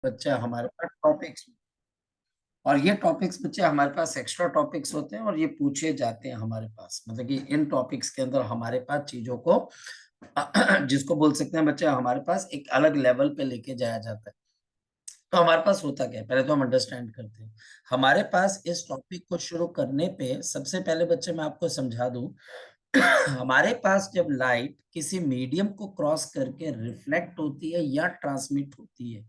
बच्चा हमारे पास टॉपिक्स, और ये टॉपिक्स बच्चे हमारे पास एक्स्ट्रा टॉपिक्स होते हैं और ये पूछे जाते हैं हमारे पास, मतलब कि इन टॉपिक्स के अंदर हमारे पास चीजों को जिसको बोल सकते हैं बच्चे हमारे पास एक अलग लेवल पे लेके जाया जाता है। तो हमारे पास होता क्या है, पहले तो हम अंडरस्टैंड करते हैं। हमारे पास इस टॉपिक को शुरू करने पे सबसे पहले बच्चे मैं आपको समझा दूं, हमारे पास जब लाइट किसी मीडियम को क्रॉस करके रिफ्लेक्ट होती है या ट्रांसमिट होती है,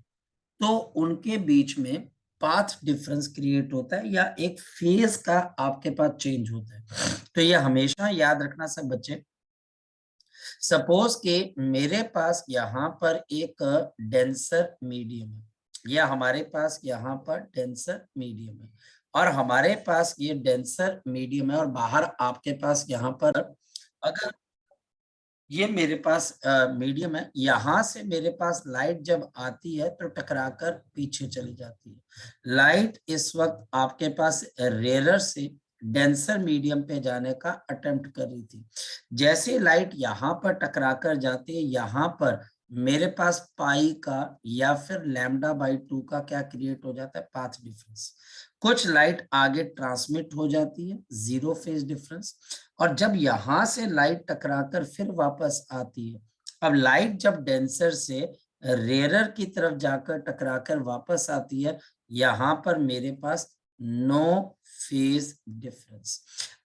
तो उनके बीच में पाथ डिफरेंस क्रिएट होता है या एक फेज का आपके पास चेंज होता है। तो ये हमेशा याद रखना सब बच्चे। सपोज कि मेरे पास यहाँ पर एक डेंसर मीडियम है, या हमारे पास यहाँ पर डेंसर मीडियम है, और हमारे पास ये डेंसर मीडियम है और बाहर आपके पास यहाँ पर, अगर ये मेरे पास मीडियम है, यहाँ से मेरे पास लाइट जब आती है तो टकराकर पीछे चली जाती है। लाइट इस वक्त आपके पास रेयरर से डेंसर मीडियम पे जाने का अटेम्प्ट कर रही थी। जैसे लाइट यहाँ पर टकराकर जाती है, यहाँ पर मेरे पास पाई का या फिर लैम्डा बाई 2 का क्या क्रिएट हो जाता है, पाथ डिफरेंस। कुछ लाइट आगे ट्रांसमिट हो जाती है, जीरो फेज डिफरेंस, और जब यहां से लाइट टकराकर फिर वापस आती है, अब लाइट जब डेंसर से रेयरर की तरफ जाकर टकराकर वापस आती है, यहां पर मेरे पास नो फेज डिफरेंस,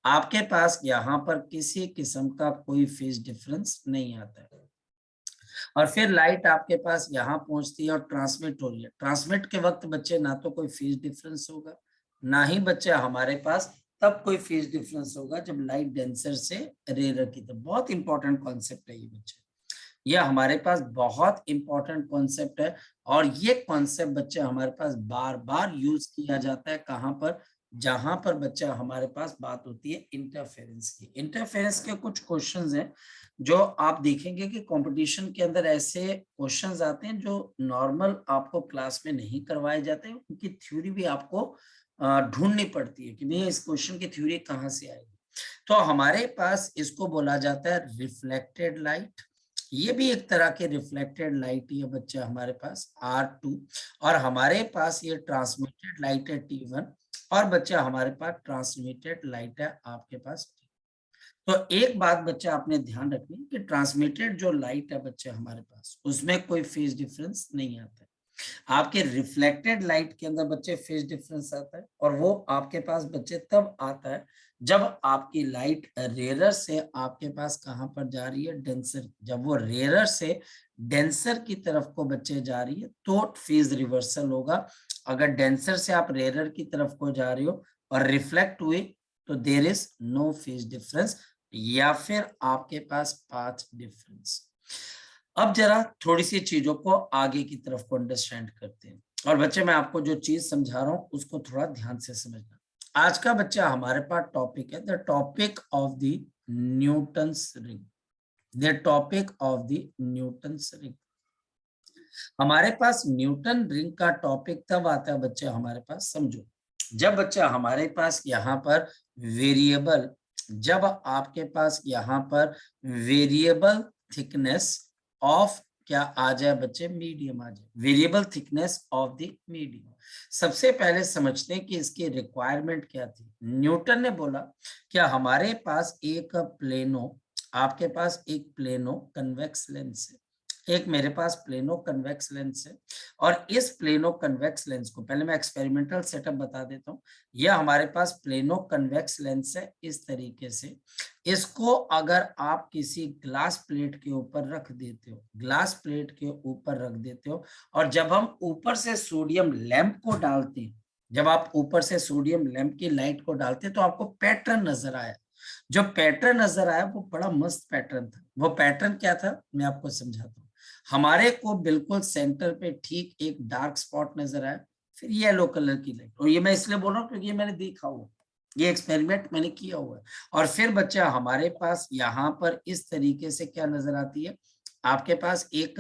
आपके पास यहां पर किसी किस्म का कोई फेज डिफरेंस नहीं आता है। और फिर लाइट आपके पास यहाँ पहुंचती है और ट्रांसमिट हो रही है। ट्रांसमिट के वक्त बच्चे ना तो कोई फेज डिफरेंस होगा, ना ही बच्चे हमारे पास तब कोई फेज डिफरेंस होगा जब लाइट डेंसर से रेयर की तरफ। बहुत इंपॉर्टेंट कॉन्सेप्ट है ये बच्चे, ये हमारे पास बहुत इंपॉर्टेंट कॉन्सेप्ट है। और ये कॉन्सेप्ट बच्चे हमारे पास बार बार यूज किया जाता है, कहाँ पर, जहां पर बच्चा हमारे पास बात होती है इंटरफेरेंस की। इंटरफेरेंस के कुछ क्वेश्चंस हैं जो आप देखेंगे कि कंपटीशन के अंदर ऐसे क्वेश्चंस आते हैं जो नॉर्मल आपको क्लास में नहीं करवाए जाते हैं, उनकी थ्योरी भी आपको ढूंढनी पड़ती है कि भैया इस क्वेश्चन की थ्योरी कहाँ से आएगी। तो हमारे पास इसको बोला जाता है रिफ्लेक्टेड लाइट, ये भी एक तरह के रिफ्लेक्टेड लाइट ही है बच्चे हमारे पास R2, और हमारे पास ये ट्रांसमिटेड लाइट है T1, और बच्चा हमारे पास ट्रांसमिटेड लाइट है आपके पास। तो एक बात बच्चे आपने ध्यान रखनी है कि ट्रांसमिटेड जो लाइट है बच्चे हमारे पास, उसमें कोई फेज डिफरेंस नहीं आता है। आपके रिफ्लेक्टेड लाइट के अंदर बच्चे फेज डिफरेंस आता है, और वो आपके पास बच्चे तब आता है जब आपकी लाइट रेयरर से आपके पास कहां पर जा रही है, डेंसर। जब वो रेयरर से डेंसर की तरफ को बच्चे जा रही है तो फेज रिवर्सल होगा। अगर डेंसर से आप रेयरर की तरफ को जा रहे हो और रिफ्लेक्ट हुए, तो there is no phase difference, या फिर आपके पास पाथ डिफरेंस। अब जरा थोड़ी सी चीजों को आगे की तरफ को अंडरस्टैंड करते हैं, और बच्चे मैं आपको जो चीज समझा रहा हूं उसको थोड़ा ध्यान से समझना। आज का बच्चा हमारे पास टॉपिक है the topic of the Newton's ring, the topic of the Newton's ring. हमारे पास न्यूटन रिंग का टॉपिक तब आता है बच्चे हमारे पास, समझो, जब बच्चा हमारे पास यहाँ पर वेरिएबल, जब आपके पास यहाँ पर वेरिएबल थिकनेस ऑफ क्या आ जाए बच्चे, मीडियम आ जाए, variable thickness of the medium. सबसे पहले समझते हैं कि इसकी रिक्वायरमेंट क्या थी। न्यूटन ने बोला क्या हमारे पास एक प्लेनो, आपके पास एक प्लेनो कन्वेक्स लेंस है, एक मेरे पास प्लेनो कन्वेक्स लेंस है, और इस प्लेनो कन्वेक्स लेंस को पहले मैं एक्सपेरिमेंटल सेटअप बता देता हूँ। यह हमारे पास प्लेनो कन्वेक्स लेंस है इस तरीके से। इसको अगर आप किसी ग्लास प्लेट के ऊपर रख देते हो, ग्लास प्लेट के ऊपर रख देते हो, और जब हम ऊपर से सोडियम लैंप को डालते हैं, जब आप ऊपर से सोडियम लैंप की लाइट को डालते हैं तो आपको पैटर्न नजर आया। जो पैटर्न नजर आया वो बड़ा मस्त पैटर्न था। वो पैटर्न क्या था मैं आपको समझाता हूँ। हमारे को बिल्कुल सेंटर पे ठीक एक डार्क स्पॉट नजर आया, फिर येलो कलर की लाइट, और ये मैं इसलिए बोल रहा हूँ क्योंकि ये मैंने देखा हुआ, ये एक्सपेरिमेंट मैंने किया हुआ है। और फिर बच्चा हमारे पास यहाँ पर इस तरीके से क्या नजर आती है, आपके पास एक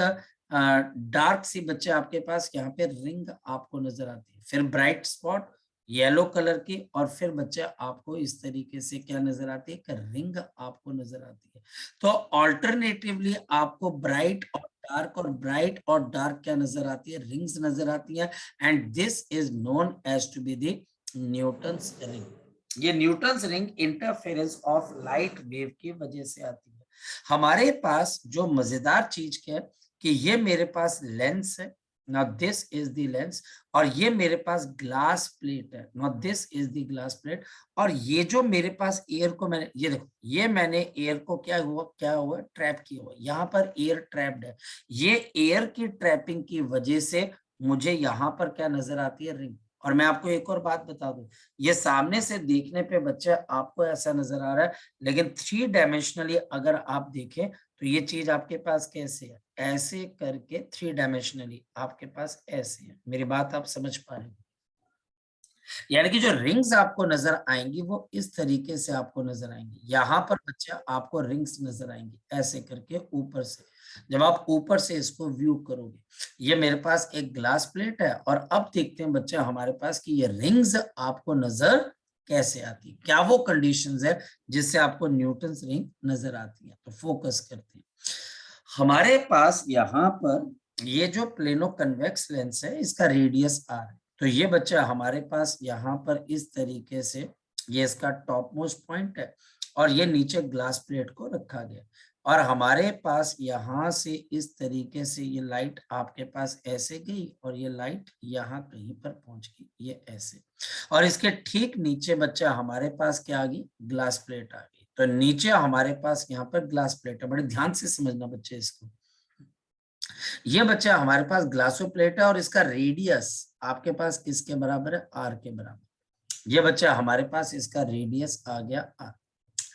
डार्क सी बच्चे आपके पास यहाँ पे रिंग आपको नजर आती है, फिर ब्राइट स्पॉट येलो कलर की, और फिर बच्चे आपको इस तरीके से क्या नजर आती है, रिंग आपको नजर आती है। तो ऑल्टरनेटिवली आपको ब्राइट और डार्क और ब्राइट और डार्क क्या नजर आती है, रिंग्स नजर आती है, and this is known as to be the Newton's ring. ये Newton's ring interference of light wave की वजह से आती है। हमारे पास जो मजेदार चीज क्या है कि ये मेरे पास लेंस है, now this is the lens, और ये मेरे पास ग्लास प्लेट है, now this is the glass plate, और ये जो मेरे पास एयर को मैंने, ये देखो, ये मैंने एयर को क्या हुआ ट्रैप किया हुआ, यहाँ पर एयर ट्रैप्ड है। ये एयर की ट्रैपिंग की वजह से मुझे यहाँ पर क्या नजर आती है, रिंग। और मैं आपको एक और बात बता दूं, ये सामने से देखने पे बच्चे आपको ऐसा नजर आ रहा है, लेकिन 3 डायमेंशनली अगर आप देखें तो ये चीज आपके पास कैसे है, ऐसे करके 3 डायमेंशनली आपके पास ऐसे है। मेरी बात आप समझ पा रहे हैं? यानी कि जो रिंग्स आपको नजर आएंगी वो इस तरीके से आपको नजर आएंगी। यहाँ पर बच्चा आपको रिंग्स नजर आएंगी ऐसे करके ऊपर से, जब आप ऊपर से इसको व्यू करोगे। ये मेरे पास एक ग्लास प्लेट है, और अब देखते हैं बच्चा हमारे पास कि ये रिंग्स आपको नजर कैसे आती है, क्या वो कंडीशंस है जिससे आपको न्यूटन्स रिंग नजर आती है। तो फोकस करते हैं। हमारे पास यहाँ पर ये जो प्लेनो कन्वेक्स लेंस है, इसका रेडियस आर है। तो ये बच्चा हमारे पास यहाँ पर इस तरीके से, ये इसका टॉप मोस्ट पॉइंट है, और ये नीचे ग्लास प्लेट को रखा गया, और हमारे पास यहाँ से इस तरीके से ये लाइट आपके पास ऐसे गई, और ये लाइट यहाँ कहीं पर पहुंच गई, ये ऐसे, और इसके ठीक नीचे बच्चा हमारे पास क्या आ गई, ग्लास प्लेट आ गई। तो नीचे हमारे पास यहाँ पर ग्लास प्लेट है, बड़े ध्यान से समझना बच्चे इसको। ये बच्चा हमारे पास ग्लासो प्लेट है, और इसका रेडियस आपके पास किसके बराबर है, आर के बराबर। ये बच्चा हमारे पास इसका रेडियस आ गया आर।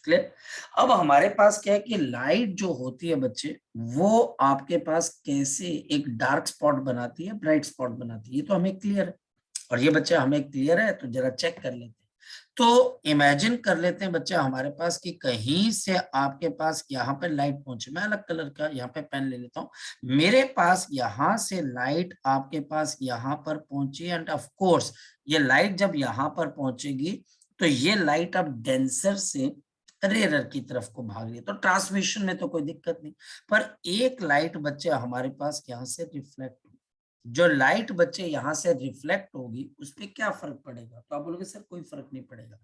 क्लियर? अब हमारे पास क्या है कि लाइट जो होती है बच्चे, वो आपके पास कैसे एक डार्क स्पॉट बनाती है, ब्राइट स्पॉट बनाती है, ये तो हमें क्लियर है। और ये बच्चा हमें क्लियर है, तो जरा चेक कर लेते हैं। तो इमेजिन कर लेते हैं बच्चा हमारे पास कि कहीं से आपके पास यहाँ पे लाइट पहुंचे। मैं अलग कलर का यहाँ पे पेन ले लेता हूँ। मेरे पास यहाँ से लाइट आपके पास यहाँ पर पहुंची, एंड ऑफ कोर्स ये लाइट जब यहाँ पर पहुंचेगी तो ये लाइट अब डेंसर से रेयर की तरफ को भाग रही है, तो ट्रांसमिशन में तो कोई दिक्कत नहीं। पर एक लाइट बच्चे हमारे पास यहाँ से रिफ्लेक्ट, जो लाइट बच्चे यहाँ से रिफ्लेक्ट होगी उस पर क्या फर्क पड़ेगा, तो आप बोलोगे सर कोई फर्क नहीं पड़ेगा।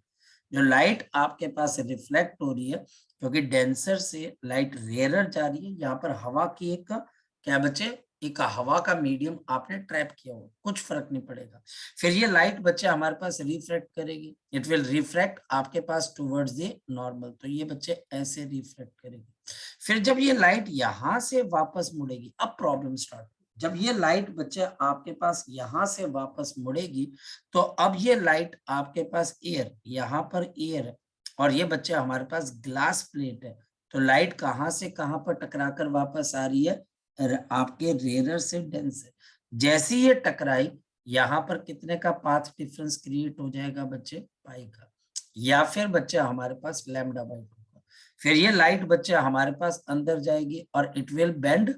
जो लाइट आपके पास रिफ्लेक्ट हो रही है, क्योंकि डेंसर से लाइट रेयरर जा रही है, यहाँ पर हवा की एक क्या बच्चे, एक हवा का मीडियम आपने ट्रैप किया हो, कुछ फर्क नहीं पड़ेगा। फिर ये लाइट बच्चे हमारे पास रिफ्लेक्ट करेगी, इट विल रिफ्लेक्ट आपके पास टुवर्ड्स द नॉर्मल, तो ये बच्चे ऐसे रिफ्लेक्ट करेगी। फिर जब ये लाइट यहाँ से वापस मुड़ेगी, अब प्रॉब्लम स्टार्ट। जब ये लाइट बच्चे आपके पास यहाँ से वापस मुड़ेगी, तो अब ये लाइट आपके पास एयर, यहाँ पर एयर है, और ये बच्चे हमारे पास ग्लास प्लेट है, तो लाइट कहाँ से कहाँ पर टकराकर वापस आ रही है, आपके रेयर से डेंस है। जैसे ये टकराई, यहाँ पर कितने का पाथ डिफरेंस क्रिएट हो जाएगा बच्चे, पाई का, या फिर बच्चे हमारे पास लैम्डा बाई 2 का। फिर ये लाइट बच्चे हमारे पास अंदर जाएगी, और इट विल बेंड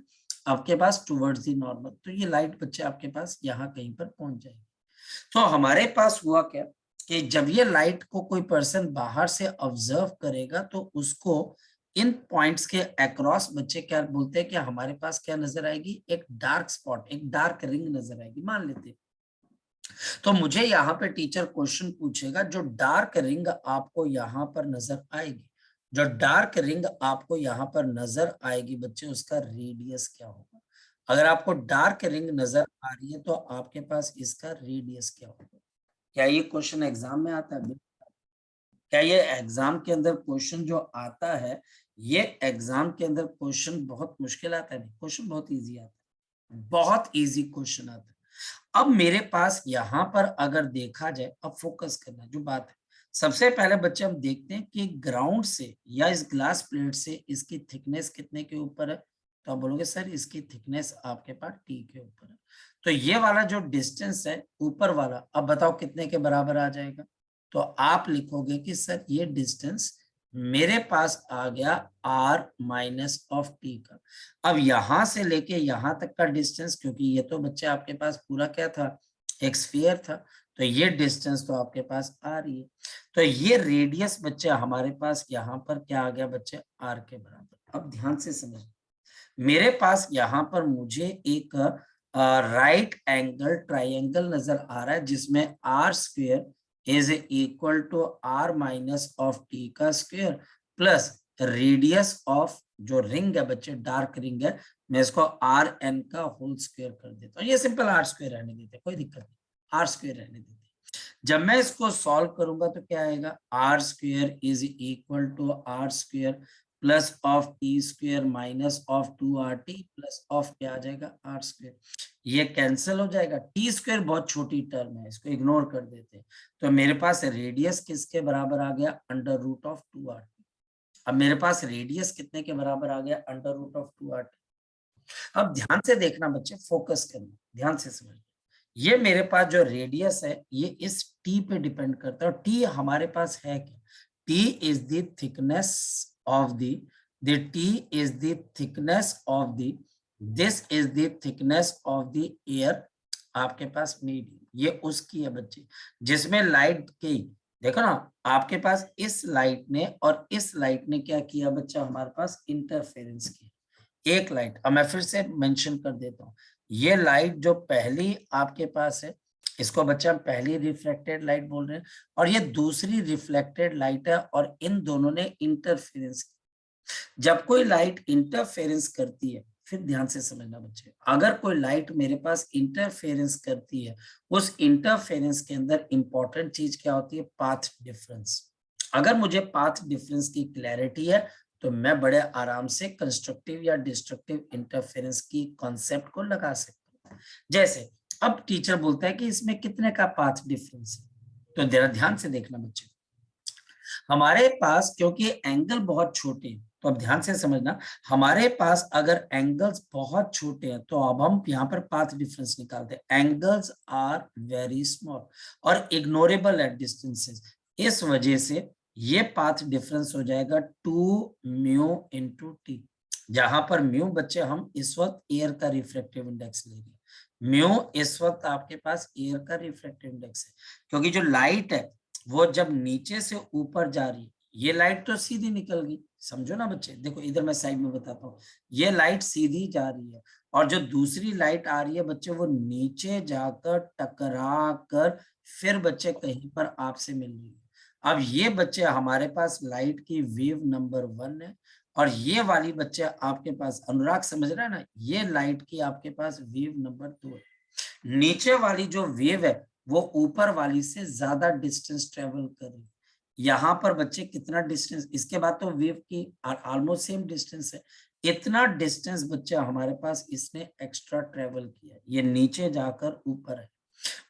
आपके पास टुवर्ड्स दी नॉर्मल, तो ये लाइट बच्चे आपके पास यहाँ कहीं पर पहुंच जाएगी। तो हमारे पास हुआ क्या कि जब ये लाइट को कोई पर्सन बाहर से ऑब्जर्व करेगा, तो उसको इन पॉइंट्स के अक्रॉस बच्चे क्या बोलते हैं कि हमारे पास क्या नजर आएगी, एक डार्क स्पॉट, एक डार्क रिंग नजर आएगी, मान लेते हैं। तो मुझे यहाँ पे टीचर क्वेश्चन पूछेगा, जो डार्क रिंग आपको यहाँ पर नजर आएगी, जो डार्क रिंग आपको यहाँ पर नजर आएगी बच्चे, उसका रेडियस क्या होगा। अगर आपको डार्क रिंग नजर आ रही है तो आपके पास इसका रेडियस क्या होगा। क्या ये क्वेश्चन एग्जाम में आता है? क्या ये एग्जाम के अंदर क्वेश्चन जो आता है, ये एग्जाम के अंदर क्वेश्चन बहुत मुश्किल आता है? क्वेश्चन बहुत इजी आता है, बहुत इजी क्वेश्चन आता है। अब मेरे पास यहाँ पर अगर देखा जाए, अब फोकस करना जो बात है, सबसे पहले बच्चे हम देखते हैं कि ग्राउंड से या इस ग्लास प्लेट से इसकी थिकनेस कितने के ऊपर है, तो आप बोलोगे सर इसकी थिकनेस आपके पास टी के ऊपर है। तो ये वाला जो डिस्टेंस है ऊपर वाला, अब बताओ कितने के बराबर आ जाएगा, तो आप लिखोगे कि सर ये डिस्टेंस मेरे पास आ गया r माइनस ऑफ टी का। अब यहां से लेके यहां तक का डिस्टेंस, क्योंकि ये तो बच्चे आपके पास पूरा क्या था, एक स्फीयर था, तो ये डिस्टेंस तो आपके पास आ रही है। तो ये रेडियस बच्चे हमारे पास यहाँ पर क्या आ गया बच्चे, r के बराबर। अब ध्यान से समझ, मेरे पास यहाँ पर मुझे एक राइट एंगल ट्राइंगल नजर आ रहा है जिसमें R square is equal to R minus of T का स्क्वेयर प्लस रेडियस ऑफ जो रिंग है बच्चे, डार्क रिंग है, मैं इसको आर एन का होल स्क्वेयर कर देता हूँ। ये सिंपल आर स्क्वेयर रहने देते, कोई दिक्कत नहीं, आर स्क्वेयर रहने देते। जब मैं इसको सॉल्व करूंगा तो क्या आएगा, R square is equal to R square plus of T square minus of 2RT plus of क्या आ जाएगा, आर स्क्वेयर। ये कैंसिल हो जाएगा, टी स्क्वेयर बहुत छोटी टर्म है, इसको इग्नोर कर देते हैं। तो मेरे पास रेडियस किसके बराबर आ गया, अंडर रूट ऑफ 2RT। अब मेरे पास रेडियस कितने के बराबर आ गया, अंडर रूट ऑफ 2RT। अब ध्यान से देखना बच्चे, फोकस करना, ध्यान से समझना। ये मेरे पास जो रेडियस है ये इस टी पे डिपेंड करता है, और टी हमारे पास है क्या, T is the thickness of the T is the thickness of the this is the thickness of the air आपके पास मीडियम, ये उसकी है बच्चे, जिसमें लाइट की, देखो ना, आपके पास इस लाइट ने और इस लाइट ने क्या किया बच्चा, हमारे पास इंटरफेरेंस किया। एक लाइट, अब मैं फिर से मेंशन कर देता हूँ, ये लाइट जो पहली आपके पास है, इसको बच्चा हम पहली रिफ्लेक्टेड लाइट बोल रहे हैं, और ये दूसरी रिफ्लेक्टेड लाइट है, और इन दोनों ने इंटरफेरेंस किया। जब कोई लाइट इंटरफेरेंस करती है, फिर ध्यान से समझना बच्चे, अगर कोई लाइट मेरे पास इंटरफेरेंस करती है, उस इंटरफेरेंस के अंदर इंपॉर्टेंट चीज क्या होती है, पाथ डिफरेंस। अगर मुझे पाथ डिफरेंस की क्लैरिटी है तो मैं बड़े आराम से कंस्ट्रक्टिव या डिस्ट्रक्टिव इंटरफेरेंस की कॉन्सेप्ट को लगा सकता हूँ। जैसे अब टीचर बोलता है कि इसमें कितने का पाथ डिफरेंस है, तो जरा ध्यान से देखना बच्चे, हमारे पास क्योंकि एंगल बहुत छोटे हैं, तो अब ध्यान से समझना, हमारे पास अगर एंगल्स बहुत छोटे हैं तो अब हम यहाँ पर पाथ डिफरेंस निकालते हैं, एंगल्स आर वेरी स्मॉल और इग्नोरेबल एट डिस्टेंसेस, इस वजह से ये पाथ डिफरेंस हो जाएगा 2 म्यू इंटू टी, जहां पर म्यू बच्चे हम इस वक्त एयर का रिफ्रैक्टिव इंडेक्स ले रहे हैं, म्यू इस वक्त आपके पास एयर का रिफ्रैक्टिव इंडेक्स है, क्योंकि जो लाइट है वो जब नीचे से ऊपर जा रही है, ये लाइट तो सीधी निकल गई, समझो ना बच्चे, देखो इधर मैं साइड में बताता हूँ, ये लाइट सीधी जा रही है, और जो दूसरी लाइट आ रही है बच्चे वो नीचे जाकर टकरा कर फिर बच्चे कहीं पर आपसे मिल रही है। अब ये बच्चे हमारे पास लाइट की वेव नंबर 1 है, और ये वाली बच्चे आपके पास, अनुराग समझ रहा है ना, ये लाइट की आपके पास वेव नंबर 2 है। नीचे वाली जो वेव है वो ऊपर वाली से ज्यादा डिस्टेंस ट्रेवल कर रही है। यहाँ पर बच्चे कितना डिस्टेंस, इसके बाद तो वेव की ऑलमोस्ट सेम डिस्टेंस है, इतना डिस्टेंस बच्चा हमारे पास इसने एक्स्ट्रा ट्रेवल किया, ये नीचे जाकर ऊपर है,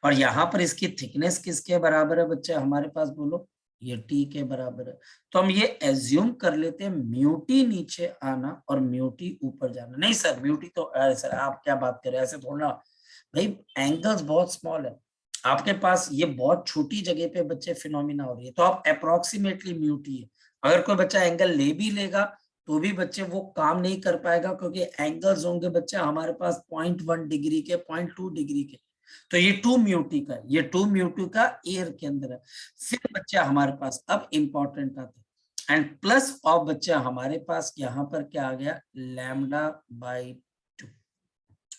और यहाँ पर इसकी थिकनेस किसके बराबर है बच्चा हमारे पास, बोलो, ये टी के बराबर है। तो हम ये एज्यूम कर लेते हैं म्यूटी नीचे आना और म्यूटी ऊपर जाना, नहीं सर म्यूटी तो, सर आप क्या बात कर रहे हैं, ऐसे थोड़ा भाई, एंगल्स बहुत स्मॉल है, आपके पास ये बहुत छोटी जगह पे बच्चे फिनोमिना हो रही है, तो आप अप्रोक्सीमेटली म्यूटी है, अगर कोई बच्चा एंगल ले भी लेगा तो भी बच्चे वो काम नहीं कर पाएगा, क्योंकि एंगल्स होंगे बच्चे हमारे पास 0.1 डिग्री के, 0.2 डिग्री के, तो ये 2 म्यूटी का, ये 2 म्यूटी का एयर के अंदर है। फिर बच्चा हमारे पास अब इंपॉर्टेंट आता है, एंड प्लस ऑफ बच्चा हमारे पास यहाँ पर क्या आ गया, λ/2।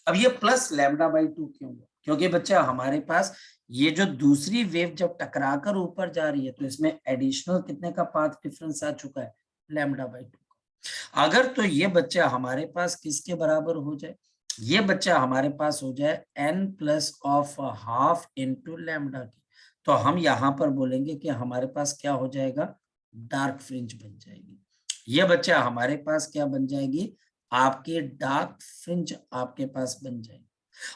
अब ये प्लस λ/2 क्यों हुआ, क्योंकि बच्चा हमारे पास ये जो दूसरी वेव जब टकराकर ऊपर जा रही है तो इसमें एडिशनल कितने का पाथ डिफरेंस आ चुका है, λ/2। अगर तो ये बच्चा हमारे पास किसके बराबर हो जाए, ये बच्चा हमारे पास हो जाए n plus of half into lambda की, तो हम यहाँ पर बोलेंगे कि हमारे पास क्या हो जाएगा, डार्क फ्रिंज बन जाएगी। ये बच्चा हमारे पास क्या बन जाएगी, आपकी डार्क फ्रिंज आपके पास बन जाएगी।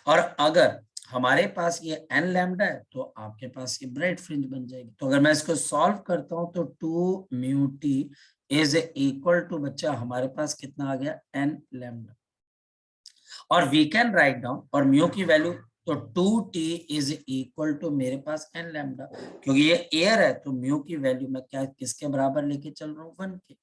और अगर हमारे पास ये एन लैम्डा है तो आपके पास ये ब्राइट फ्रिंज बन जाएगी। तो अगर मैं इसको सॉल्व करता हूं तो 2 mu T is equal to बच्चा हमारे पास कितना आ गया, एन लैम्डा, और वी कैन राइट डाउन, और म्यू की वैल्यू तो 2t इज इक्वल टू मेरे पास एन लैम्डा, क्योंकि ये एयर है तो म्यू की वैल्यू मैं क्या किसके बराबर लेके चल रहा हूँ, 1 के।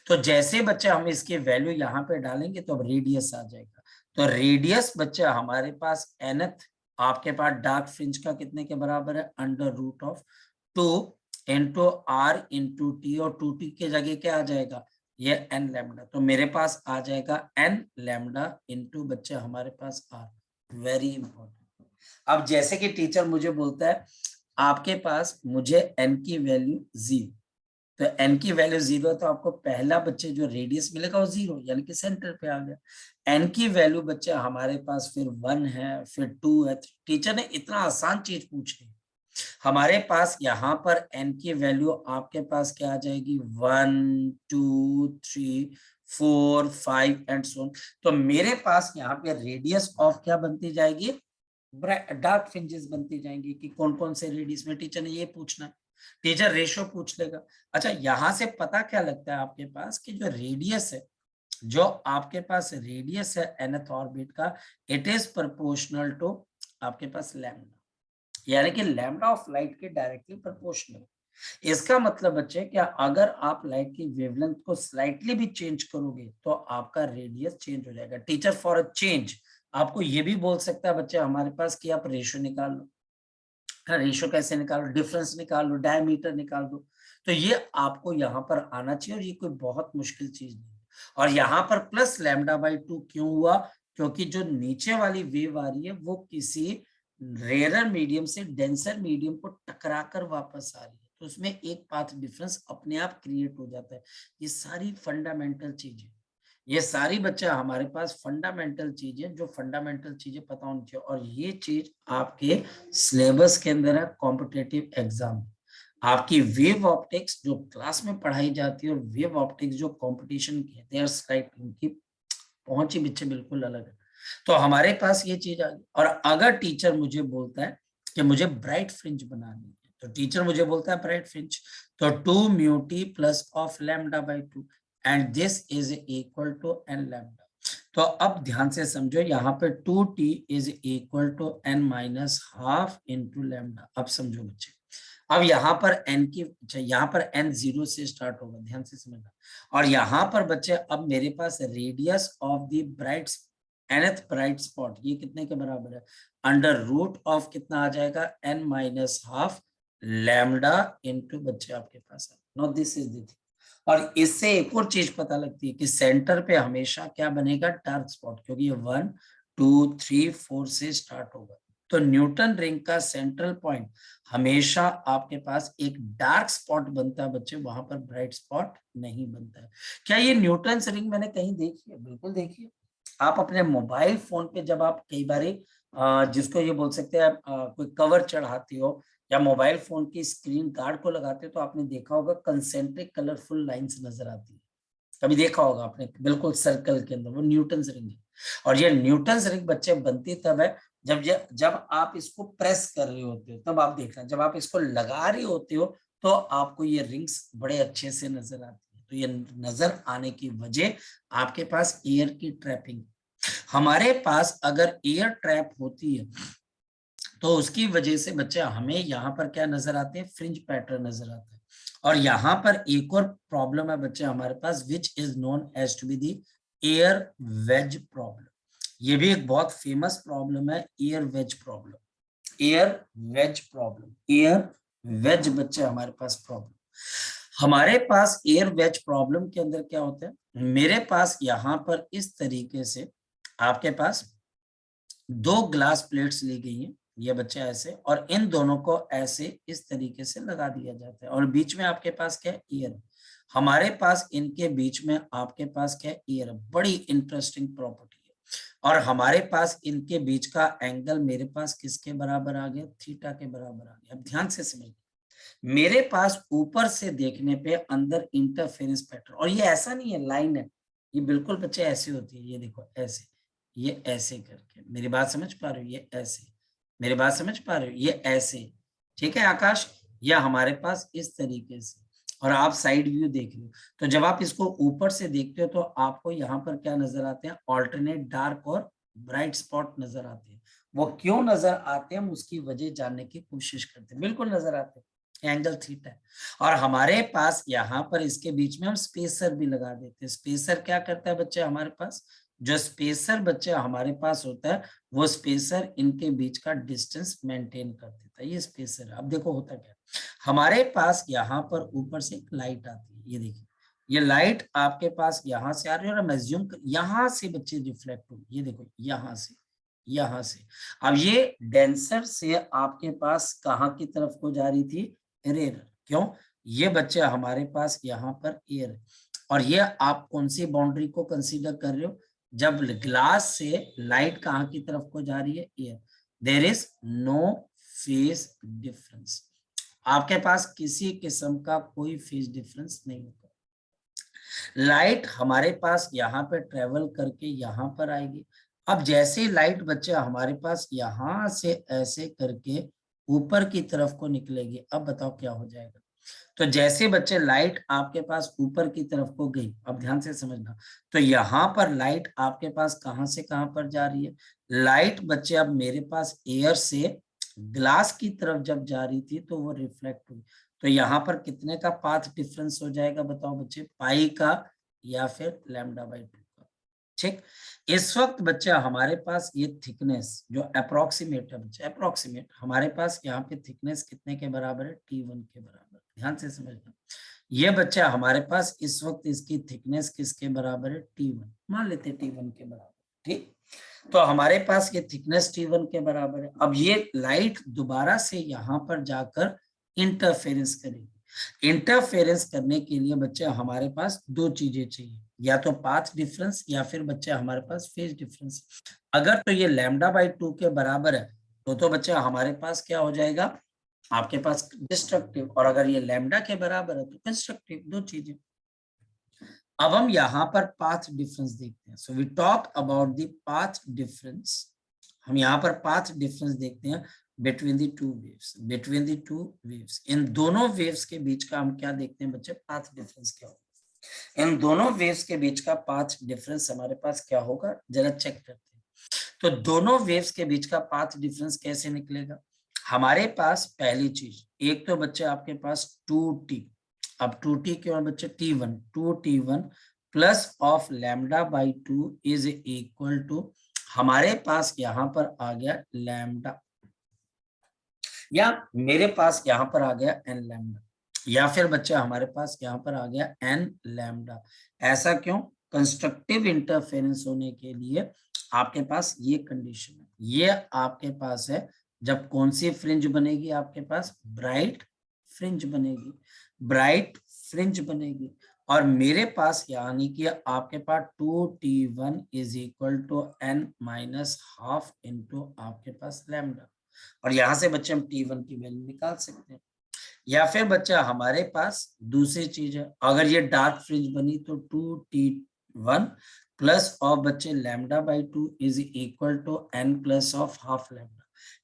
तो जैसे बच्चे हम इसकी वैल्यू यहाँ पे डालेंगे तो अब रेडियस आ जाएगा, तो रेडियस बच्चा हमारे पास nth आपके पास डार्क फ्रिंज का कितने के बराबर है, under root of 2 into R into T, और 2t के जगह क्या आ जाएगा, ये n लैम्डा, तो मेरे पास आ जाएगा n लैम्डा इंटू बच्चे हमारे पास r। Very important. अब जैसे कि टीचर मुझे बोलता है आपके पास मुझे n की वैल्यू 0, तो n की वैल्यू 0 तो आपको पहला बच्चे जो रेडियस मिलेगा वो 0 यानी कि सेंटर पे आ गया। n की वैल्यू बच्चे हमारे पास फिर 1 है, फिर 2 है। टीचर ने इतना आसान चीज पूछ ली। हमारे पास यहाँ पर n की वैल्यू आपके पास क्या आ जाएगी 1 2 3 4 5 एंड सो ऑन। तो मेरे पास यहाँ पे रेडियस ऑफ क्या बनती जाएगी, डार्क फ्रिंजेस बनती जाएंगी कि कौन कौन से रेडियस में। टीचर ने ये पूछना है, टीचर रेशो पूछ लेगा। अच्छा, यहां से पता क्या लगता है आपके पास कि जो रेडियस है, जो आपके पास रेडियस है nth ऑर्बिट का, इट इज प्रोपोर्शनल टू आपके पास लैम्डा, यानी कि लैम्डा ऑफ लाइट के डायरेक्टली प्रोपोर्शनल। इसका मतलब बच्चे क्या, अगर आप लाइट की वेवलेंथ को स्लाइटली भी चेंज करोगे तो आपका रेडियस चेंज हो जाएगा। टीचर फॉर अ चेंज आपको ये भी बोल सकता है बच्चे हमारे पास कि आप रेशो निकाल लो। रेशो कैसे निकालो, डिफरेंस निकाल लो, डायमीटर निकाल दो। तो ये आपको यहाँ पर आना चाहिए और ये कोई बहुत मुश्किल चीज नहीं। और यहाँ पर प्लस लैम्डा बाई 2 क्यों हुआ, क्योंकि जो नीचे वाली वेव आ रही है वो किसी रेयर मीडियम से डेंसर मीडियम को टकरा कर वापस आ रही है, तो उसमें एक पाथ डिफरेंस अपने आप क्रिएट हो जाता है। ये सारी फंडामेंटल चीजें, ये सारी बच्चा हमारे पास फंडामेंटल चीजें, जो फंडामेंटल चीजें पता होनी चाहिए। और ये चीज आपके सिलेबस के अंदर है कॉम्पिटेटिव एग्जाम। आपकी वेव ऑप्टिक्स जो क्लास में पढ़ाई जाती है और वेव ऑप्टिक्स जो कंपटीशन की है, दे आर स्लाइट, उनकी पहुंच ही बच्चे बिल्कुल अलग है। तो हमारे पास ये चीज आ गई। और अगर टीचर मुझे बोलता है कि मुझे ब्राइट फ्रिंज बनानी है, तो टीचर मुझे बोलता है ब्राइट फ्रिंज, तो 2 mu T plus of lambda by 2 and this is equal to N lambda. तो अब ध्यान से समझो, यहाँ पे 2t is equal to n minus half into lambda. अब समझो बच्चे, अब यहाँ पर n की, अच्छा यहाँ पर n 0 से स्टार्ट होगा, ध्यान से समझना। और यहाँ पर बच्चे अब मेरे पास radius of the bright nth bright spot ये कितने के बराबर है, अंडर रूट ऑफ कितना आ जाएगा n minus half lambda into बच्चे आपके पास है। नो दिस इज द, और इससे एक और चीज पता लगती है कि सेंटर पे हमेशा क्या बनेगा, डार्क स्पॉट, क्योंकि ये 1 2 3 4 से स्टार्ट होगा। तो न्यूटन रिंग का सेंट्रल पॉइंट हमेशा आपके पास एक डार्क स्पॉट बनता है बच्चे, वहां पर ब्राइट स्पॉट नहीं बनता है। क्या ये न्यूटन रिंग मैंने कहीं देखी है? बिल्कुल देखी है। आप अपने मोबाइल फोन पे जब आप कई बार जिसको ये बोल सकते हैं कोई कवर चढ़ाते हो या मोबाइल फोन की स्क्रीन गार्ड को लगाते हो, तो आपने देखा होगा कंसेंट्रिक कलरफुल लाइंस नजर आती है। कभी देखा होगा आपने, बिल्कुल सर्कल के अंदर, वो न्यूटन रिंग है। और ये न्यूटन रिंग बच्चे बनती तब है जब आप इसको प्रेस कर रहे होते हो, तब आप देखना, जब आप इसको लगा रहे होते हो तो आपको ये रिंग्स बड़े अच्छे से नजर आती है। तो ये नजर आने की वजह आपके पास एयर की ट्रैपिंग। हमारे पास अगर एयर ट्रैप होती है तो उसकी वजह से बच्चे हमें यहाँ पर क्या नजर आते हैं, फ्रिंज पैटर्न नजर आता है। और यहाँ पर एक और प्रॉब्लम है बच्चे हमारे पास, which is known as to be the air wedge problem. ये भी एक बहुत फेमस प्रॉब्लम है, air wedge problem. Air wedge problem, air wedge बच्चे हमारे पास प्रॉब्लम। हमारे पास एयर वेज प्रॉब्लम के अंदर क्या होता है, मेरे पास यहाँ पर इस तरीके से आपके पास दो ग्लास प्लेट्स ली गई हैं, ये बच्चे ऐसे, और इन दोनों को ऐसे इस तरीके से लगा दिया जाता है और बीच में आपके पास क्या है, ईयर। हमारे पास इनके बीच में आपके पास क्या है, ईयर। बड़ी इंटरेस्टिंग प्रॉपर्टी है। और हमारे पास इनके बीच का एंगल मेरे पास किसके बराबर आ गया, थीटा के बराबर आ गया। अब ध्यान से समझिए, मेरे पास ऊपर से देखने पे अंदर इंटरफेरेंस पैटर्न, और ये ऐसा नहीं है लाइन है, ये बिल्कुल बच्चे ऐसे होती है, ये देखो ऐसे, ये ऐसे करके, मेरी बात समझ पा रहे हो, ये ऐसे, मेरी बात समझ पा रहे हो, ये ऐसे। ठीक है आकाश, या हमारे पास इस तरीके से। और आप साइड व्यू देख लो, तो जब आप इसको ऊपर से देखते हो तो आपको यहाँ पर क्या नजर आते हैं, ऑल्टरनेट डार्क और ब्राइट स्पॉट नजर आते हैं। वो क्यों नजर आते हैं, हम उसकी वजह जानने की कोशिश करते हैं। बिल्कुल नजर आते हैं, एंगल थीटा है। और हमारे पास यहाँ पर इसके बीच में हम स्पेसर भी लगा देते हैं। स्पेसर क्या करता है बच्चे हमारे पास, जो स्पेसर बच्चे हमारे पास होता है, वो स्पेसर इनके बीच का डिस्टेंस मेंटेन कर देता है, ये स्पेसर है। अब देखो होता क्या है, हमारे पास यहाँ पर ऊपर से एक लाइट आती है, ये देखिए, ये लाइट आपके पास यहाँ से आ रही है और मैं यहाँ से बच्चे रिफ्लेक्ट हो, ये देखो यहाँ से अब ये डेंसर से आपके पास कहाँ की तरफ को जा रही थी, रेयर। क्यों? ये बच्चे हमारे पास यहाँ पर एयर है और ये आप कौन सी बाउंड्री को कंसीडर कर रहे हो, जब ग्लास से लाइट कहाँ की तरफ को जा रही है, air, there is no phase difference. आपके पास किसी किस्म का कोई फेज डिफरेंस नहीं होगा। लाइट हमारे पास यहाँ पे ट्रेवल करके यहाँ पर आएगी। अब जैसे लाइट बच्चे हमारे पास यहाँ से ऐसे करके ऊपर की तरफ को निकलेगी, अब बताओ क्या हो जाएगा। तो जैसे बच्चे लाइट आपके पास ऊपर की तरफ को गई, अब ध्यान से समझना, तो यहाँ पर लाइट आपके पास कहाँ से कहाँ पर जा रही है, लाइट बच्चे अब मेरे पास एयर से ग्लास की तरफ जब जा रही थी तो वो रिफ्लेक्ट हुई। तो यहाँ पर कितने का पाथ डिफरेंस हो जाएगा बताओ बच्चे, पाई का या फिर लैम्डा बाई 2 का। ठीक, इस वक्त बच्चे हमारे पास ये थिकनेस जो अप्रोक्सीमेट है बच्चे, अप्रोक्सीमेट हमारे पास यहाँ पे थिकनेस कितने के बराबर है, T1 के बराबर। ध्यान से समझना, ये बच्चा हमारे पास इस वक्त इसकी थिकनेस किसके बराबर है, T1, मान लेते हैं T1 के बराबर। ठीक, तो हमारे पास ये थिकनेस T1 के बराबर है। अब ये लाइट दोबारा से यहाँ पर जाकर इंटरफेरेंस करेगी। इंटरफेरेंस करने के लिए बच्चे हमारे पास दो चीजें चाहिए, या तो पाथ डिफरेंस या फिर बच्चे हमारे पास फेज डिफरेंस। अगर तो ये लैम्डा बाई 2 के बराबर है तो बच्चे हमारे पास क्या हो जाएगा, आपके पास डिस्ट्रक्टिव, और अगर ये लैम्डा के बराबर है तो कंस्ट्रक्टिव, दो चीजें। अब हम यहाँ पर पाथ डिफरेंस देखते हैं। So we talk about the path difference. हम यहाँ पर पाथ डिफरेंस देखते हैं between the two waves, between the two waves. इन दोनों वेव्स के बीच का हम क्या देखते हैं बच्चे, पाथ डिफरेंस क्या होगा। इन दोनों वेव्स के बीच का पाथ डिफरेंस हमारे पास क्या होगा, जरा चेक करते हैं। तो दोनों वेव्स के बीच का पाथ डिफरेंस कैसे निकलेगा, हमारे पास पहली चीज, एक तो बच्चे आपके पास 2t, अब 2t क्यों बच्चे, T1, 2t1 plus of lambda by 2 is equal to, हमारे पास यहां पर आ गया लैम्डा, या मेरे पास यहां पर आ गया n लैम्डा, या फिर बच्चे हमारे पास यहाँ पर आ गया n लैम्डा। ऐसा क्यों, कंस्ट्रक्टिव इंटरफेरेंस होने के लिए आपके पास ये कंडीशन है, ये आपके पास है। जब कौन सी फ्रिंज बनेगी, आपके पास ब्राइट फ्रिंज बनेगी, ब्राइट फ्रिंज बनेगी। और मेरे पास यानी कि आपके पास 2t1 is equal to n minus half into आपके पास लैम्डा, और यहां से बच्चे हम T1 की वैल्यू निकाल सकते हैं। या फिर बच्चा हमारे पास दूसरी चीज है, अगर ये डार्क फ्रिंज बनी तो 2t1 प्लस ऑफ बच्चे lambda by 2 is equal to n plus of half lambda.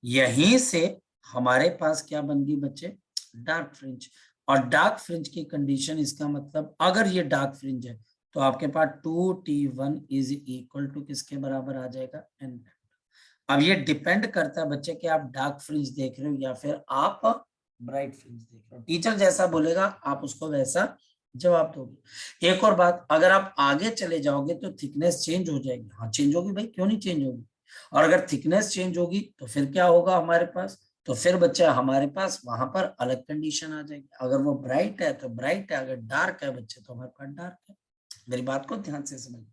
यहीं से हमारे पास क्या बन गई बच्चे, डार्क फ्रिंज। और डार्क फ्रिंज की कंडीशन, इसका मतलब अगर ये डार्क फ्रिंज है तो आपके पास 2t1 इज इक्वल टू किसके बराबर आ जाएगा, n। अब ये डिपेंड करता है बच्चे कि आप डार्क फ्रिंज देख रहे हो या फिर आप ब्राइट फ्रिंज देख रहे हो। टीचर जैसा बोलेगा आप उसको वैसा जवाब दोगे। एक और बात, अगर आप आगे चले जाओगे तो थिकनेस चेंज हो जाएगी। हाँ चेंज होगी भाई, क्यों नहीं चेंज होगी। और अगर थिकनेस चेंज होगी तो फिर क्या होगा हमारे पास, तो फिर बच्चा हमारे पास वहां पर अलग कंडीशन आ जाएगी। अगर वो ब्राइट है तो ब्राइट है, अगर डार्क है बच्चे तो हमारे पास डार्क है। मेरी बात को ध्यान से समझिए,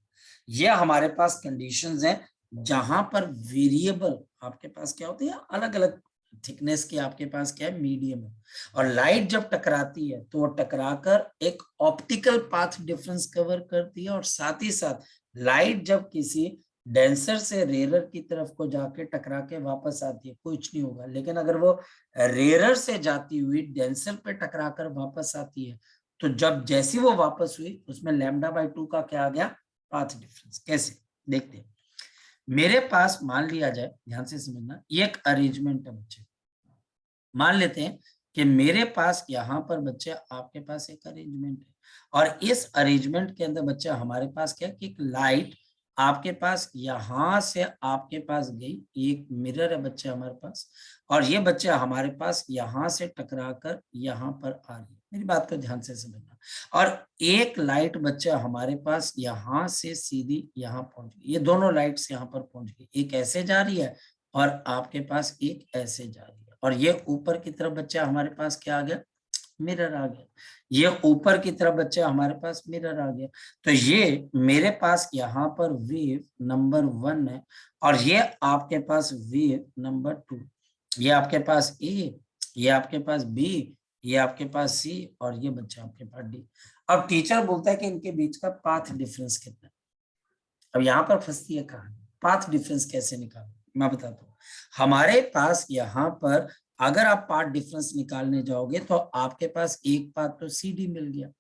ये हमारे पास कंडीशंस हैं जहां पर वेरिएबल आपके पास क्या होती है, अलग अलग थिकनेस की आपके पास क्या है, मीडियम है। और लाइट जब टकराती है तो वो टकराकर एक ऑप्टिकल पाथ डिफरेंस कवर करती है, और साथ ही साथ लाइट जब किसी डेंसर से रेयरर की तरफ को जाके टकरा के वापस आती है, कुछ नहीं होगा। लेकिन अगर वो रेयरर से जाती हुई डेंसर पे टकरा कर वापस आती है, तो जब जैसी वो वापस हुई उसमें लैम्डा बाई 2 का क्या आ गया, पाथ डिफरेंस। कैसे देखते हैं, मेरे पास मान लिया जाए, ध्यान से समझना, ये एक अरेंजमेंट है बच्चे। मान लेते हैं कि मेरे पास यहाँ पर बच्चे आपके पास एक अरेंजमेंट है, और इस अरेंजमेंट के अंदर बच्चा हमारे पास क्या, कि एक लाइट आपके पास यहाँ से आपके पास गई, एक मिरर है बच्चे हमारे पास, और ये बच्चा हमारे पास यहाँ से टकरा कर यहाँ पर आ रही है। मेरी बात को ध्यान से समझना। और एक लाइट बच्चा हमारे पास यहाँ से सीधी यहाँ पहुंच गई, ये दोनों लाइट्स यहाँ पर पहुंच गई, एक ऐसे जा रही है और आपके पास एक ऐसे जा रही है। और ये ऊपर की तरफ बच्चा हमारे पास क्या आ गया, मिरर आ गया। ये ऊपर की तरफ बच्चे हमारे पास मिरर आ गया। तो ये मेरे पास यहाँ पर वेव नंबर 1 है और ये आपके पास वेव नंबर 2। ये आपके पास ए, ये आपके पास बी, ये आपके पास सी और ये बच्चा आपके पास डी। अब टीचर बोलता है कि इनके बीच का पाथ डिफरेंस कितना है। अब यहाँ पर फंसती है कहानी, पाथ डिफरेंस कैसे निकालें मैं बताता हूँ। हमारे पास यहाँ पर अगर आप पाथ डिफरेंस निकालने जाओगे तो आपके पास एक पाथ तो सी डी मिल गया,